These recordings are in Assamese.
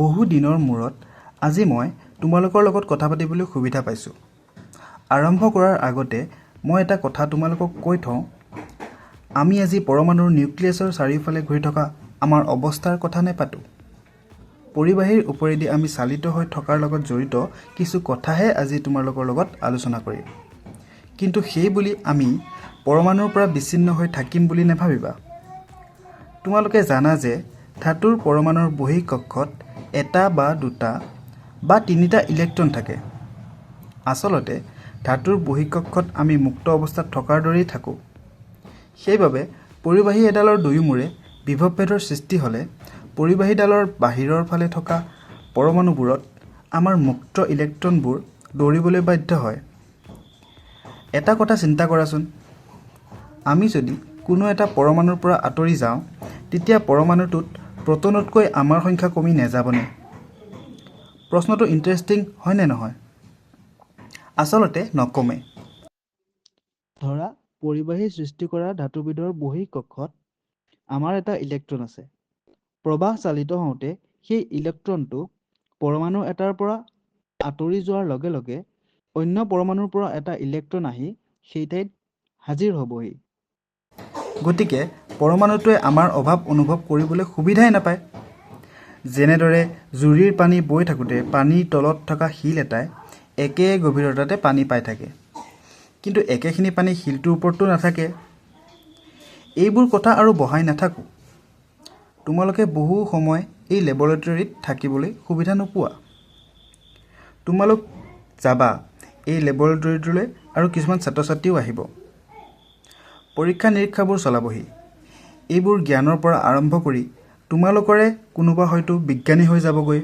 বহু দিনৰ মূৰত আজি মই তোমালোকৰ লগত কথা পাতিবলৈ সুবিধা পাইছোঁ। আৰম্ভ কৰাৰ আগতে মই এটা কথা তোমালোকক কৈ থওঁ। আমি আজি পৰমাণুৰ নিউক্লিয়াছৰ চাৰিওফালে ঘূৰি থকা আমাৰ অৱস্থাৰ কথা নেপাতোঁ। পৰিবাহীৰ ওপৰেদি আমি চালিত হৈ থকাৰ লগত জড়িত কিছু কথাহে আজি তোমালোকৰ লগত আলোচনা কৰিম। কিন্তু সেই বুলি আমি পৰমাণুৰ পৰা বিচ্ছিন্ন হৈ থাকিম বুলি নাভাবিবা। তোমালোকে জানা যে ধাতুৰ পৰমাণুৰ বহিঃকক্ষত এটা বা দুটা বা তিনিটা ইলেক্ট্ৰন থাকে। আচলতে ধাতুৰ বহিঃকক্ষত আমি মুক্ত অৱস্থাত থকাৰ দৰেই থাকোঁ। সেইবাবে পৰিবাহী এডালৰ দুয়োমূৰে বিভৱভেদৰ সৃষ্টি হ'লে পৰিবাহীডালৰ বাহিৰৰ ফালে থকা পৰমাণুবোৰত আমাৰ মুক্ত ইলেক্ট্ৰনবোৰ দৌৰিবলৈ বাধ্য হয়। এটা কথা চিন্তা কৰাচোন, আমি যদি কোনো এটা পৰমাণুৰ পৰা আঁতৰি যাওঁ তেতিয়া পৰমাণুটোত প্ৰটনতকৈ আমাৰ সংখ্যা কমি নাযাবনে? প্ৰশ্নটো ইণ্টাৰেষ্টিং হয়নে নহয়? আচলতে নকমে। ধৰা পৰিবাহী সৃষ্টি কৰা ধাতুবিধৰ বহিঃকক্ষত আমাৰ এটা ইলেক্ট্ৰন আছে। প্ৰবাহ চালিত হওঁতে সেই ইলেক্ট্ৰনটো পৰমাণু এটাৰ পৰা আঁতৰি যোৱাৰ লগে লগে অন্য পৰমাণুৰ পৰা এটা ইলেক্ট্ৰন আহি সেই ঠাইত হাজিৰ হ'বহি। গতিকে পৰমাণুটোৱে আমাৰ অভাৱ অনুভৱ কৰিবলৈ সুবিধাই নাপায়। যেনেদৰে জুৰিৰ পানী বৈ থাকোঁতে পানীৰ তলত থকা শিল এটাই একে গভীৰতাতে পানী পাই থাকে, কিন্তু একেখিনি পানী শিলটোৰ ওপৰততো নাথাকে। এইবোৰ কথা আৰু বহাই নাথাকোঁ। তোমালোকে বহু সময় এই লেবৰেটৰীত থাকিবলৈ সুবিধা নোপোৱা। তোমালোক যাবা এই লেবৰেটৰীটোলৈ আৰু কিছুমান ছাত্ৰ ছাত্ৰীও আহিব। পৰীক্ষা নিৰীক্ষাবোৰ চলাবহি। এইবোৰ জ্ঞানৰ পৰা আৰম্ভ কৰি তোমালোকৰে কোনোবা হয়তো বিজ্ঞানী হৈ যাবগৈ।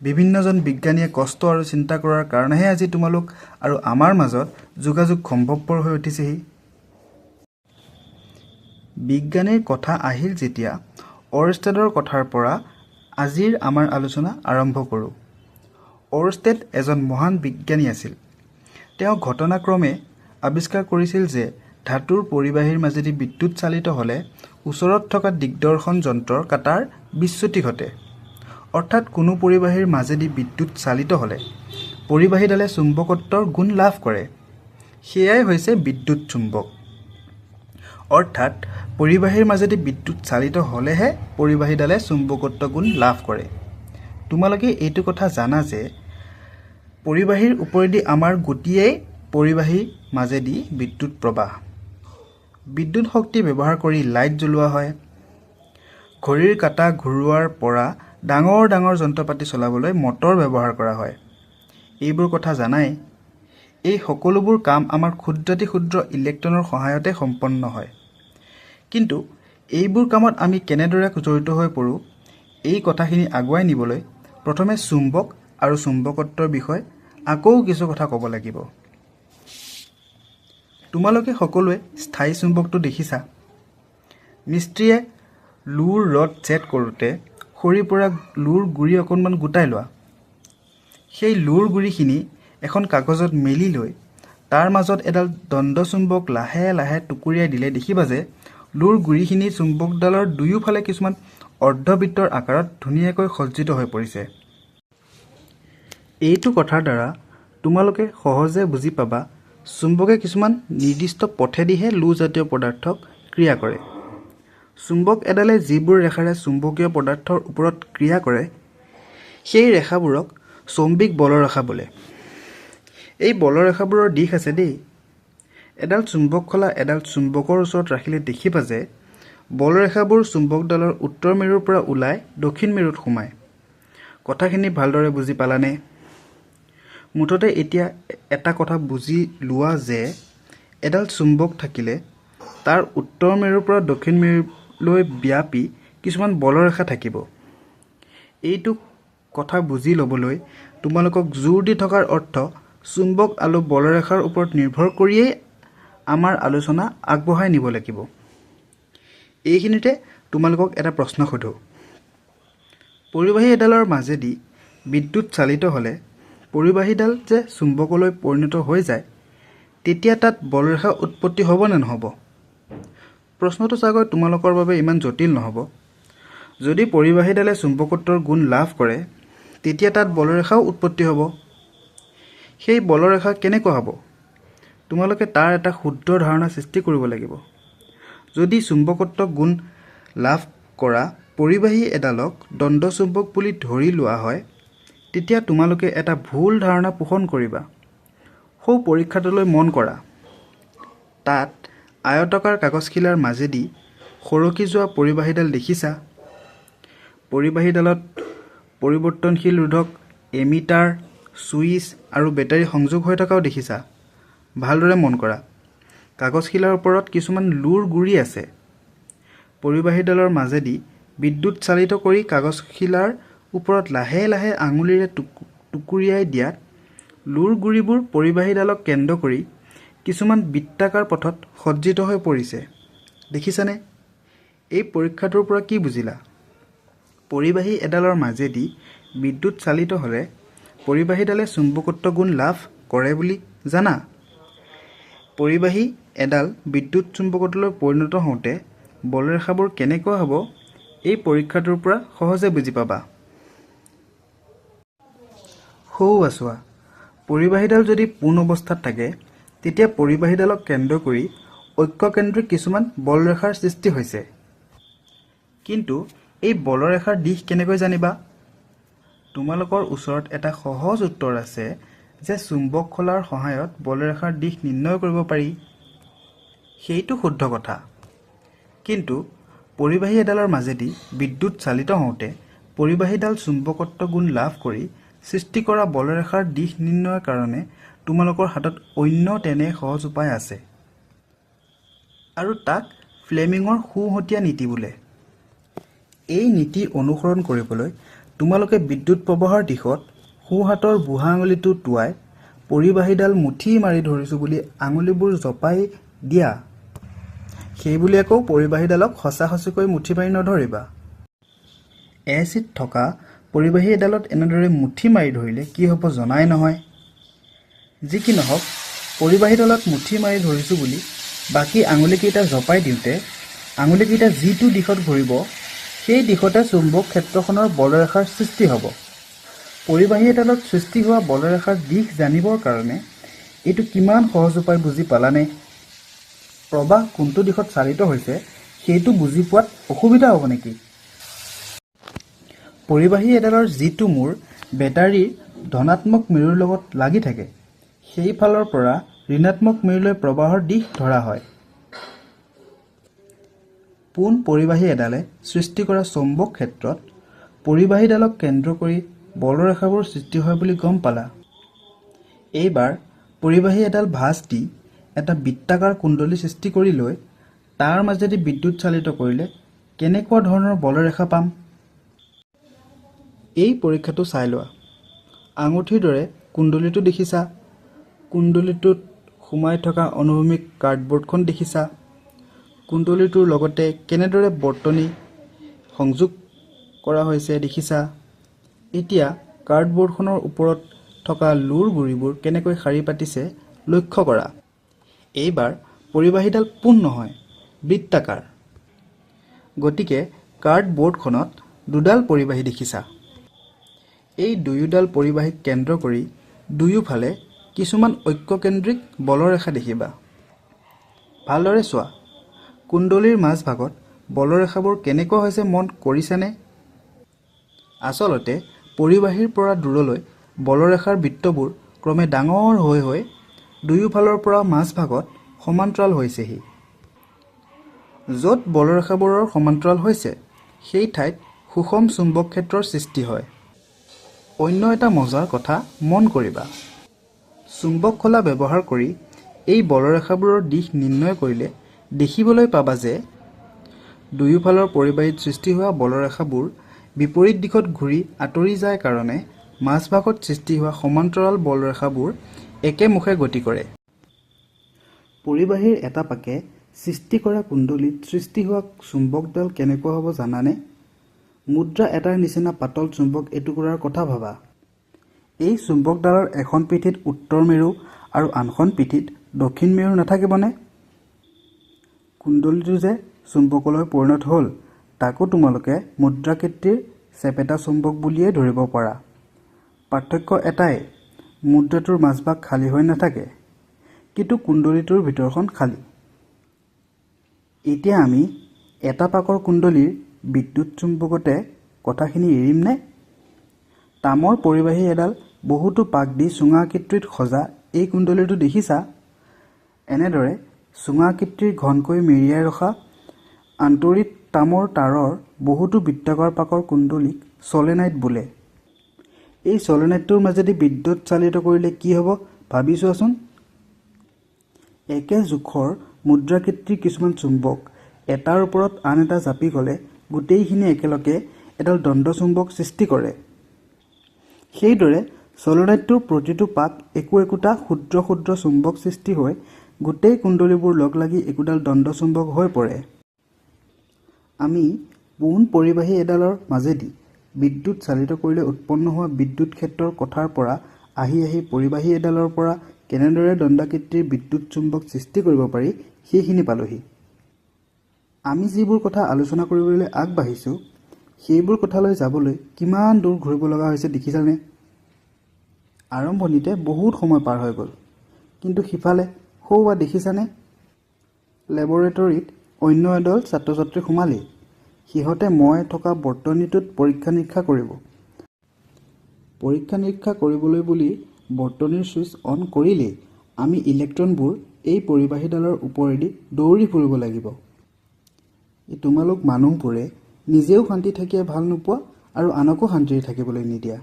বিভিন্নজন বিজ্ঞানীয়ে কষ্ট আৰু চিন্তা কৰাৰ কাৰণেহে আজি তোমালোক আৰু আমাৰ মাজত যোগাযোগ সম্ভৱপৰ হৈ উঠিছেহি। বিজ্ঞানীৰ কথা আহিল যেতিয়া অৰষ্টেডৰ কথাৰ পৰা আজিৰ আমাৰ আলোচনা আৰম্ভ কৰোঁ। অৰষ্টেড এজন মহান বিজ্ঞানী আছিল। তেওঁ ঘটনাক্ৰমে আৱিষ্কাৰ কৰিছিল যে ধাতুৰ পৰিবাহীৰ মাজেদি বিদ্যুৎ চালিত হ'লে ওচৰত থকা দিগদৰ্শন যন্ত্ৰৰ কাঁটাৰ বিচ্যুতি ঘটে। অৰ্থাৎ কোনো পৰিবাহীৰ মাজেদি বিদ্যুৎ চালিত হ'লে পৰিবাহীডালে চুম্বকত্বৰ গুণ লাভ কৰে। সেয়াই হৈছে বিদ্যুৎ চুম্বক। অৰ্থাৎ পৰিবাহীৰ মাজেদি বিদ্যুৎ চালিত হ'লেহে পৰিবাহীডালে চুম্বকত্ব গুণ লাভ কৰে। তোমালোকে এইটো কথা জানা যে পৰিবাহীৰ ওপৰেদি আমাৰ গতিয়েই পৰিবাহীৰ মাজেদি বিদ্যুৎ প্ৰবাহ। বিদ্যুৎ শক্তি ব্যৱহাৰ কৰি লাইট জ্বলোৱা হয়। ঘড়ীৰ কাঁটা ঘূৰোৱাৰ পৰা ডাঙৰ ডাঙৰ যন্ত্ৰপাতি চলাবলৈ মটৰ ব্যৱহাৰ কৰা হয়। এইবোৰ কথা জানাই। এই সকলোবোৰ কাম আমাৰ ক্ষুদ্ৰাতি ক্ষুদ্ৰ ইলেক্ট্ৰনৰ সহায়তে সম্পন্ন হয়। কিন্তু এইবোৰ কামত আমি কেনেদৰে জড়িত হৈ পৰোঁ, এই কথাখিনি আগুৱাই নিবলৈ প্ৰথমে চুম্বক আৰু চুম্বকত্বৰ বিষয়ে আকৌ কিছু কথা ক'ব লাগিব। তোমালোকে সকলোৱে স্থায়ী চুম্বকটো দেখিছা। মিস্ত্ৰীয়ে লোৰ ৰড ছেট কৰোঁতে খৰিৰ পৰা লোৰ গুৰি অকণমান গোটাই লোৱা। সেই লোৰ গুৰিখিনি এখন কাগজত মেলি লৈ তাৰ মাজত এডাল দণ্ডচুম্বক লাহে লাহে টুকুৰিয়াই দিলে দেখিবা যে লোৰ গুৰিখিনি চুম্বকডালৰ দুয়োফালে কিছুমান অৰ্ধবৃত্তৰ আকাৰত ধুনীয়াকৈ সজ্জিত হৈ পৰিছে। এইটো কথাৰ দ্বাৰা তোমালোকে সহজে বুজি পাবা চুম্বকে কিছুমান নিৰ্দিষ্ট পথেদিহে লোজাতীয় পদাৰ্থক ক্ৰিয়া কৰে। চুম্বক এডালে যিবোৰ ৰেখাৰে চুম্বকীয় পদাৰ্থৰ ওপৰত ক্ৰিয়া কৰে সেই ৰেখাবোৰক চৌম্বিক বলৰেখা বোলে। এই বলৰেখাবোৰৰ দিশ আছে দেই। এডাল চুম্বক খলা এডাল চুম্বকৰ ওচৰত ৰাখিলে দেখিবা যে বলৰেখাবোৰ চুম্বকডালৰ উত্তৰ মেৰুৰ পৰা ওলাই দক্ষিণ মেৰুত সোমায়। কথাখিনি ভালদৰে বুজি পালানে? মুঠতে এতিয়া এটা কথা বুজি লোৱা যে এডাল চুম্বক থাকিলে তাৰ উত্তৰ মেৰুৰ পৰা দক্ষিণ মেৰুলৈ ব্যাপী কিছুমান বলৰেখা থাকিব। এইটো কথা বুজি ল'বলৈ তোমালোকক জোৰ দি থকাৰ অৰ্থ চুম্বক আৰু বলৰেখাৰ ওপৰত নিৰ্ভৰ কৰিয়েই আমাৰ আলোচনা আগবঢ়াই নিব লাগিব। এইখিনিতে তোমালোকক এটা প্ৰশ্ন সোধোঁ। পৰিবাহী এডালৰ মাজেদি বিদ্যুৎ চালিত হ'লে পৰিবাহীডাল যে চুম্বকলৈ পৰিণত হৈ যায় তেতিয়া তাত বলৰেখা উৎপত্তি হ'ব নে নহ'ব? প্ৰশ্নটো চাগৈ তোমালোকৰ বাবে ইমান জটিল নহ'ব। যদি পৰিবাহীডালে চুম্বকত্বৰ গুণ লাভ কৰে তেতিয়া তাত বলৰেখাও উৎপত্তি হ'ব। সেই বলৰেখা কেনেকুৱা হ'ব? তোমালোকে তাৰ এটা শুদ্ধ ধাৰণা সৃষ্টি কৰিব লাগিব। যদি চুম্বকত্ব গুণ লাভ কৰা পৰিবাহী এডালক দণ্ডচুম্বক বুলি ধৰি লোৱা হয় তেতিয়া তোমালোকে এটা ভুল ধাৰণা পোষণ কৰিবা। সৌ পৰীক্ষাটোলৈ মন কৰা। তাত আয়তাকাৰ কাগজখিলাৰ মাজেদি সৰকি যোৱা পৰিবাহীডাল দেখিছা। পৰিবাহীডালত পৰিৱৰ্তনশীল ৰোধক, এমিটাৰ, ছুইচ আৰু বেটাৰী সংযোগ হৈ থকাও দেখিছা। ভালদৰে মন কৰা। কাগজখিলাৰ ওপৰত কিছুমান লুৰ গুৰি আছে। পৰিবাহীডালৰ মাজেদি বিদ্যুৎ চালিত কৰি কাগজখিলাৰ ওপৰত লাহে লাহে আঙুলিৰে টুকুৰিয়াই দিয়াত লুৰ গুৰিবোৰ পৰিবাহীডালক কেন্দ্ৰ কৰি কিছুমান বৃত্তাকাৰ পথত সজ্জিত হৈ পৰিছে। দেখিছানে? এই পৰীক্ষাটোৰ পৰা কি বুজিলা? পৰিবাহী এডালৰ মাজেদি বিদ্যুৎ চালিত হ'লে পৰিবাহীডালে চুম্বকত্ব গুণ লাভ কৰে বুলি জানা। পৰিবাহী এডাল বিদ্যুৎ চুম্বকতলৈ পৰিণত হওঁতে বলৰেখাবোৰ কেনেকুৱা হ'ব এই পৰীক্ষাটোৰ পৰা সহজে বুজি পাবা। সৌৱা চোৱা, পৰিবাহীডাল যদি পোন অৱস্থাত থাকে তেতিয়া পৰিবাহীডালক কেন্দ্ৰ কৰি ঐক্যকেন্দ্ৰিক কিছুমান বলৰেখাৰ সৃষ্টি হৈছে। কিন্তু এই বলৰেখাৰ দিশ কেনেকৈ জানিবা? তোমালোকৰ ওচৰত এটা সহজ উত্তৰ আছে যে চুম্বক খোলাৰ সহায়ত বলৰেখাৰ দিশ নিৰ্ণয় কৰিব পাৰি। সেইটো শুদ্ধ কথা। কিন্তু পৰিবাহী এডালৰ মাজেদি বিদ্যুৎ চালিত হওঁতে পৰিবাহীডাল চুম্বকত্ব গুণ লাভ কৰি সৃষ্টি কৰা বলৰেখাৰ দিশ নিৰ্ণয়ৰ কাৰণে তোমালোকৰ হাতত অন্য তেনে সহজ উপায় আছে আৰু তাক ফ্লেমিঙৰ সোঁহতীয়া নীতি বোলে। এই নীতি অনুসৰণ কৰিবলৈ তোমালোকে বিদ্যুৎ প্ৰবাহৰ দিশত সোঁহাতৰ বুঢ়া আঙুলিটো টোৱাই পৰিবাহীডাল মুঠি মাৰি ধৰিছোঁ বুলি আঙুলিবোৰ জপাই দিয়া। সেইবুলি আকৌ পৰিবাহীডালক সঁচাকৈ মুঠি মাৰি নধৰিবা। এচিড থকা পৰিবাহী এডালত এনেদৰে মুঠি মাৰি ধৰিলে কি হ'ব জনাই নহয়। যি কি নহওক, পৰিবাহীডালত মুঠি মাৰি ধৰিছোঁ বুলি বাকী আঙুলিকেইটা জপাই দিওঁতে আঙুলিকেইটা যিটো দিশত ঘূৰিব সেই দিশতে চুম্বক ক্ষেত্ৰখনৰ বলৰেখাৰ সৃষ্টি হ'ব। পৰিবাহী এডালত সৃষ্টি হোৱা বলৰেখাৰ দিশ জানিবৰ কাৰণে এইটো কিমান সহজ উপায় বুজি পালানে? প্ৰবাহ কোনটো দিশত চালিত হৈছে সেইটো বুজি পোৱাত অসুবিধা হ'ব নেকি? পৰিবাহী এডালৰ যিটো মূৰ বেটাৰীৰ ধনাত্মক মেৰুৰ লগত লাগি থাকে সেই ফালৰ পৰা ঋণাত্মক মেৰুলৈ প্ৰবাহৰ দিশ ধৰা হয়। পোন পৰিবাহী এডালে সৃষ্টি কৰা চৌম্বক ক্ষেত্ৰত পৰিবাহীডালক কেন্দ্ৰ কৰি বলৰেখাবোৰ সৃষ্টি হয় বুলি গম পালা। এইবাৰ পৰিবাহী এডাল ভাঁজ দি এটা বৃত্তাকাৰ কুণ্ডলী সৃষ্টি কৰি লৈ তাৰ মাজেদি বিদ্যুৎ চালিত কৰিলে কেনেকুৱা ধৰণৰ বলৰেখা পাম? এই পৰীক্ষাটো চাই লোৱা। আঙুঠিৰ দৰে কুণ্ডলীটো দেখিছা। কুণ্ডলীটোত সোমাই থকা অনুভূমিক কাৰ্ডবৰ্ডখন দেখিছা। কুণ্ডলীটোৰ লগতে কেনেদৰে বৰ্তনী সংযোগ কৰা হৈছে দেখিছা। এতিয়া কাৰ্ডবৰ্ডখনৰ ওপৰত থকা লুৰ গুৰিবোৰ কেনেকৈ শাৰী পাতিছে লক্ষ্য কৰা। এইবাৰ পৰিবাহীডাল পোন নহয়, বৃত্তাকাৰ। গতিকে কাৰ্ডবৰ্ডখনত দুডাল পৰিবাহী দেখিছা। এই দুয়োডাল পৰিবাহীক কেন্দ্ৰ কৰি দুয়োফালে কিছুমান ঐক্যকেন্দ্ৰিক বলৰেখা দেখিবা। ভালদৰে চোৱা। কুণ্ডলীৰ মাজভাগত বলৰেখাবোৰ কেনেকুৱা হৈছে মন কৰিছানে? আচলতে পৰিবাহীৰ পৰা দূৰলৈ বলৰেখাৰ বৃত্তবোৰ ক্ৰমে ডাঙৰ হৈ হৈ দুয়োফালৰ পৰা মাজভাগত সমান্তৰাল হৈছেহি। য'ত বলৰেখাবোৰৰ সমান্তৰাল হৈছে সেই ঠাইত সুষম চুম্বক ক্ষেত্ৰৰ সৃষ্টি হয়। অন্য এটা মজাৰ কথা মন কৰিবা। চুম্বক খোলা ব্যৱহাৰ কৰি এই বলৰেখাবোৰৰ দিশ নিৰ্ণয় কৰিলে দেখিবলৈ পাবা যে দুয়োফালৰ পৰিবাহীত সৃষ্টি হোৱা বলৰেখাবোৰ বিপৰীত দিশত ঘূৰি আঁতৰি যায় কাৰণে মাজভাগত সৃষ্টি হোৱা সমান্তৰাল বলৰেখাবোৰ একেমুখে গতি কৰে। পৰিবাহীৰ এটা পাকে সৃষ্টি কৰা কুণ্ডলীত সৃষ্টি হোৱা চুম্বকডাল কেনেকুৱা হ'ব জানানে? মুদ্ৰা এটাৰ নিচিনা পাতল চুম্বক এটুকুৰাৰ কথা ভাবা। এই চুম্বকডালৰ এখন পিঠিত উত্তৰ মেৰু আৰু আনখন পিঠিত দক্ষিণ মেৰু নাথাকিবনে? কুণ্ডলীটো যে চুম্বকলৈ পৰিণত হ'ল তাকো তোমালোকে মুদ্ৰাকৃতিৰ চেপেটা চুম্বক বুলিয়েই ধৰিব পাৰা। পাৰ্থক্য এটাই, মুদ্ৰাটোৰ মাজভাগ খালী হৈ নাথাকে, কিন্তু কুণ্ডলীটোৰ ভিতৰখন খালী। এতিয়া আমি এটা পাকৰ কুণ্ডলীৰ বিদ্যুৎ চুম্বকতে কথাখিনি এৰিমনে? তামৰ পৰিবাহী এডাল বহুতো পাক দি চুঙা আকৃতিত সজা এই কুণ্ডলীটো দেখিছা? এনেদৰে চুঙা আকৃতিৰ ঘনকৈ মেৰিয়াই ৰখা আন্তৰিক তামৰ তাঁৰৰ বহুতো বৃত্তাকাৰ পাকৰ কুণ্ডলীক ছলেনাইট বোলে। এই ছলেনাইটটোৰ মাজেদি বিদ্যুৎ চালিত কৰিলে কি হ'ব ভাবি চোৱাচোন। একে জোখৰ মুদ্ৰাকৃতিৰ কিছুমান চুম্বক এটাৰ ওপৰত আন এটা জাপি গ'লে গোটেইখিনি একেলগে এডাল দণ্ডচুম্বক সৃষ্টি কৰে। সেইদৰে ছলেনাইটটোৰ প্ৰতিটো পাক একোটা ক্ষুদ্ৰ ক্ষুদ্ৰ চুম্বক সৃষ্টি হৈ গোটেই কুণ্ডলীবোৰ লগ লাগি একোডাল দণ্ডচুম্বক হৈ পৰে। আমি পোন পৰিবাহী এডালৰ মাজেদি বিদ্যুৎ চালিত কৰিলে উৎপন্ন হোৱা বিদ্যুৎ ক্ষেত্ৰৰ কথাৰ পৰা আহি পৰিবাহী এডালৰ পৰা কেনেদৰে দণ্ডাকৃতিৰ বিদ্যুৎ চুম্বক সৃষ্টি কৰিব পাৰি সেইখিনি পালোহি। আমি যিবোৰ কথা আলোচনা কৰিবলৈ আগবাঢ়িছোঁ সেইবোৰ কথালৈ যাবলৈ কিমান দূৰ ঘূৰিব লগা হৈছে দেখিছানে? আৰম্ভণিতে বহুত সময় পাৰ হৈ গ'ল, কিন্তু সিফালে সৌৱা দেখিছানে? লেবৰেটৰীত অন্য এদল ছাত্ৰ ছাত্ৰী সোমালেই। সিহঁতে মই থকা বৰ্তনীটোত পৰীক্ষা নিৰীক্ষা কৰিব। পৰীক্ষা নিৰীক্ষা কৰিবলৈ বুলি বৰ্তনীৰ ছুইচ অন কৰিলেই আমি ইলেক্ট্ৰনবোৰ এই পৰিবাহীডালৰ ওপৰেদি দৌৰি ফুৰিব লাগিব। তোমালোক মানুহবোৰে নিজেও শান্তি থাকিয়ে ভাল নোপোৱা আৰু আনকো শান্তিৰে থাকিবলৈ নিদিয়া।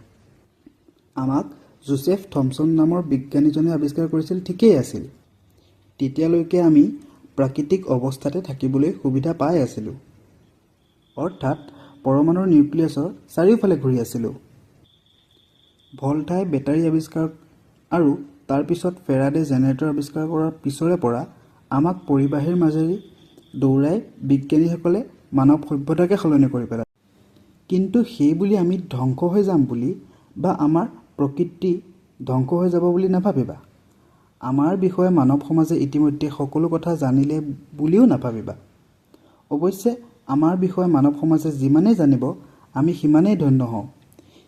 আমাক জোচেফ থমছন নামৰ বিজ্ঞানীজনে আৱিষ্কাৰ কৰিছিল, ঠিকেই আছিল। তেতিয়ালৈকে আমি প্ৰাকৃতিক অৱস্থাতে থাকিবলৈ সুবিধা পাই আছিলোঁ, অৰ্থাৎ পৰমাণুৰ নিউক্লিয়াছৰ চাৰিওফালে ঘূৰি আছিলোঁ। ভল্টাই বেটাৰী আৱিষ্কাৰ আৰু তাৰ পিছত ফেৰাডে জেনেৰেটৰ আৱিষ্কাৰ কৰাৰ পিছৰে পৰা আমাক পৰিবাহীৰ মাজেৰে দৌৰাই বিজ্ঞানীসকলে মানৱ সভ্যতাকে সলনি কৰি পেলালে। কিন্তু সেই বুলি আমি ধ্বংস হৈ যাম বুলি বা আমাৰ প্ৰকৃতি ধ্বংস হৈ যাব বুলি নাভাবিবা। আমাৰ বিষয়ে মানৱ সমাজে ইতিমধ্যে সকলো কথা জানিলে বুলিও নাভাবিবা। অৱশ্যে আমাৰ বিষয়ে মানৱ সমাজে যিমানেই জানিব আমি সিমানেই ধন্য হওঁ।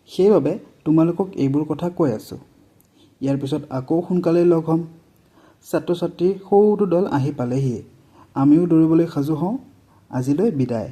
সেইবাবে তোমালোকক এইবোৰ কথা কৈ আছোঁ। ইয়াৰ পিছত আকৌ সোনকালেই লগ হ'ম। ছাত্ৰ ছাত্ৰীৰ সৌটো দল আহি পালেহিয়ে। আমিও দৌৰিবলৈ সাজু হওঁ। আজিলৈ বিদায়।